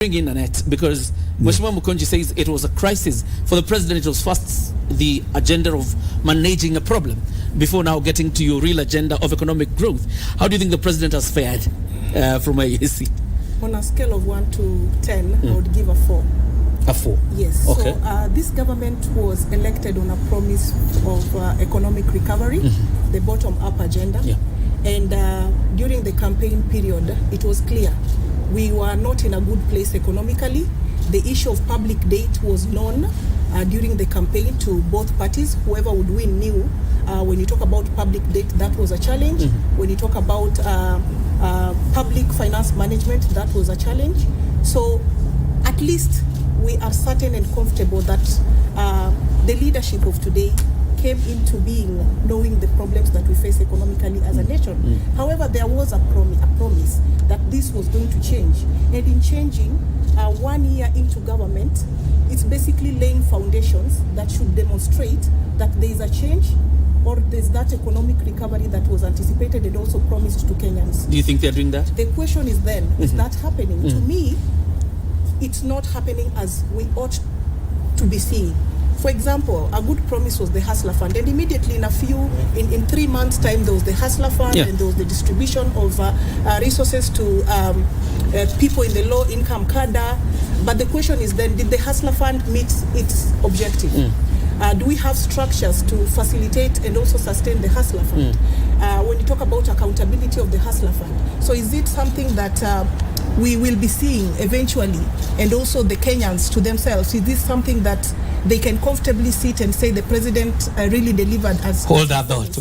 Bring in Annette, because Mheshimiwa Mukonji says it was a crisis. For the president, it was first the agenda of managing a problem before now getting to your real agenda of economic growth. How do you think the president has fared from IEC? On a scale of 1 to 10, I would give a 4. A 4? Yes. Okay. So this government was elected on a promise of economic recovery, the bottom-up agenda. Yeah. And during the campaign period, it was clear we were not in a good place economically. The issue of public debt was known during the campaign to both parties. Whoever would win knew when you talk about public debt, that was a challenge. When you talk about public finance management, that was a challenge. So at least we are certain and comfortable that the leadership of today came into being knowing the problems that we face economically as a nation. However, there was a promise that this was going to change. And in changing, 1 year into government, it's basically laying foundations that should demonstrate that there is a change, or there's that economic recovery that was anticipated and also promised to Kenyans. Do you think they're doing that? The question is then, is that happening? To me, it's not happening as we ought to be seeing. For example, a good promise was the Hustler Fund, and immediately in 3 months' time, there was the Hustler Fund, and there was the distribution of resources to people in the low-income cadre. But the question is then, did the Hustler Fund meet its objective? Do we have structures to facilitate and also sustain the Hustler Fund? When you talk about accountability of the Hustler Fund, so is it something that we will be seeing eventually, and also the Kenyans to themselves? Is this something that they can comfortably sit and say the president really delivered as... Hold that thought.